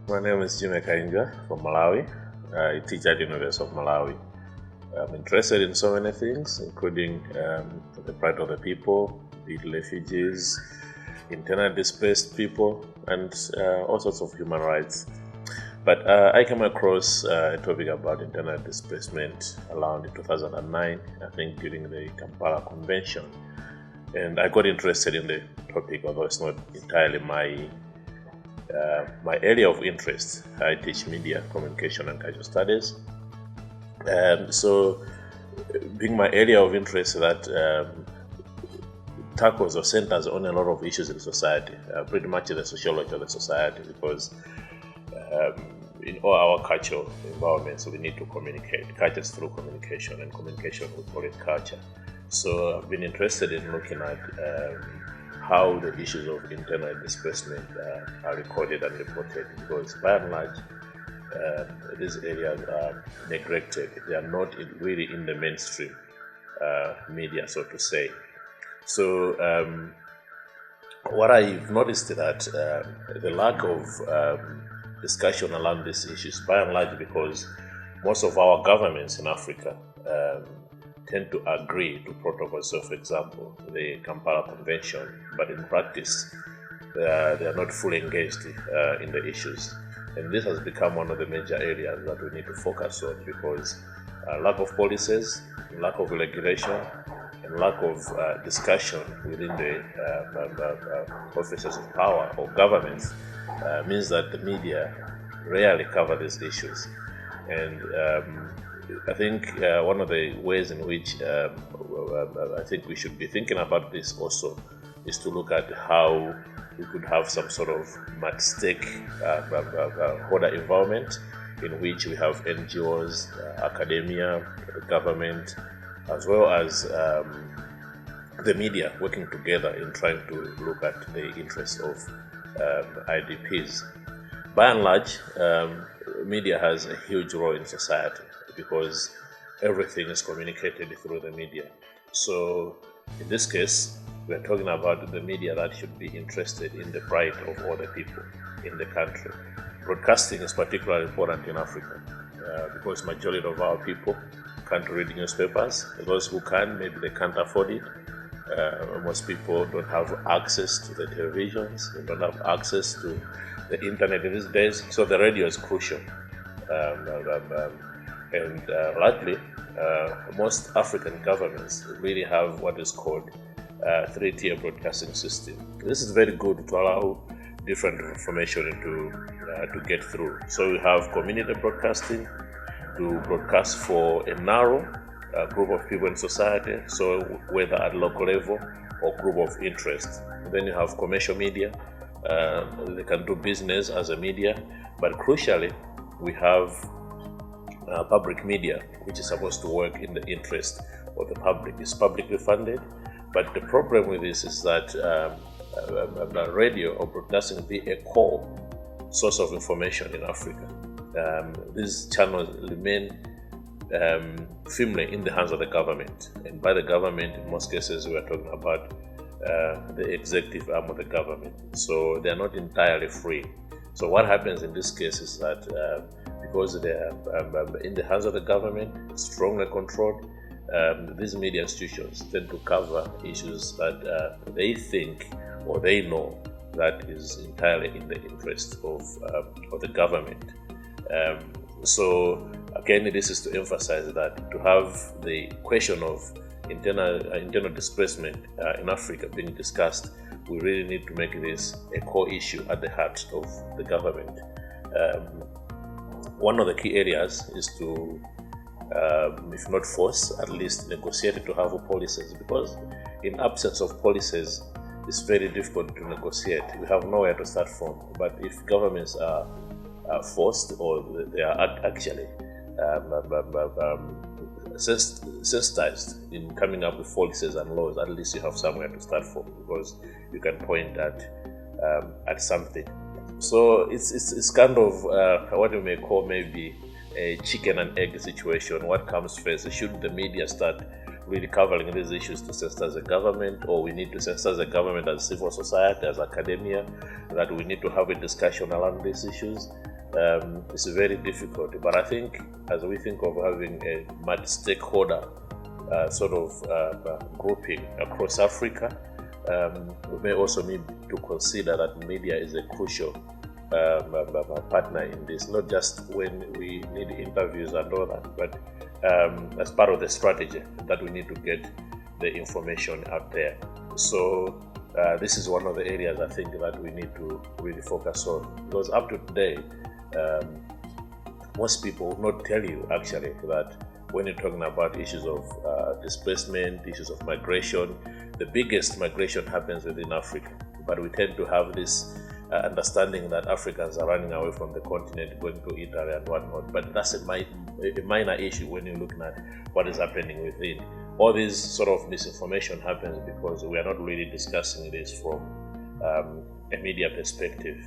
My name is Jimmy Kainja from Malawi. I teach at the University of Malawi. I'm interested in so many things, including the plight of the people, be it refugees, internally displaced people, and all sorts of human rights. But I came across a topic about internal displacement around 2009, I think during the Kampala Convention. And I got interested in the topic, although it's not entirely my area of interest. I teach media, communication, and cultural studies. So, being my area of interest, that tackles or centers on a lot of issues in society, pretty much the sociology of the society, because in all our cultural environments, we need to communicate. Culture is through communication, and communication, we call it culture. So I've been interested in looking at how the issues of internal displacement are recorded and reported, because by and large, these areas are neglected. They are not really in the mainstream media, so to say. So what I've noticed is that the lack of discussion around these issues, by and large, because most of our governments in Africa tend to agree to protocols. So, for example, the Kampala Convention, but in practice, they are not fully engaged in the issues. And this has become one of the major areas that we need to focus on, because lack of policies, lack of regulation, and lack of discussion within the offices of power or governments means that the media rarely cover these issues. And I think one of the ways in which I think we should be thinking about this also is to look at how we could have some sort of stakeholder environment in which we have NGOs, academia, the government, as well as the media working together in trying to look at the interests of IDPs. By and large, media has a huge role in society, because everything is communicated through the media. So in this case, we're talking about the media that should be interested in the plight of other people in the country. Broadcasting is particularly important in Africa because majority of our people can't read newspapers. Those who can, maybe they can't afford it. Most people don't have access to the televisions, they don't have access to the internet these days, so the radio is crucial. And luckily, most African governments really have what is called three-tier broadcasting system. This is very good to allow different information to get through. So we have community broadcasting to broadcast for a narrow group of people in society, so whether at local level or group of interest. Then you have commercial media. They can do business as a media, but crucially, we have public media, which is supposed to work in the interest of the public. It's publicly funded, but the problem with this is that radio or broadcasting be a core source of information in Africa. These channels remain firmly in the hands of the government, and by the government, in most cases, we are talking about the executive arm of the government. So they are not entirely free. So what happens in this case is that because they are in the hands of the government, strongly controlled, these media institutions tend to cover issues that they think or they know that is entirely in the interest of the government. So again, this is to emphasize that to have the question of internal displacement in Africa being discussed, we really need to make this a core issue at the heart of the government. One of the key areas is to, if not force, at least negotiate to have policies, because in absence of policies, it's very difficult to negotiate. We have nowhere to start from. But if governments are forced, or they are actually sensitized in coming up with policies and laws, at least you have somewhere to start from, because you can point at something. So it's kind of what you may call maybe a chicken and egg situation. What comes first? Should the media start really covering these issues to sensitize the government, or we need to sensitize the government as civil society, as academia, that we need to have a discussion around these issues? it's very difficult. But I think as we think of having a multi-stakeholder sort of grouping across Africa, we may also need to consider that media is a crucial partner in this, not just when we need interviews and all that, but as part of the strategy that we need to get the information out there. So this is one of the areas I think that we need to really focus on, because up to today, most people will not tell you actually that when you're talking about issues of displacement, issues of migration, the biggest migration happens within Africa. But we tend to have this understanding that Africans are running away from the continent, going to Italy and whatnot. But that's a minor issue when you're looking at what is happening within. All this sort of misinformation happens because we are not really discussing this from a media perspective.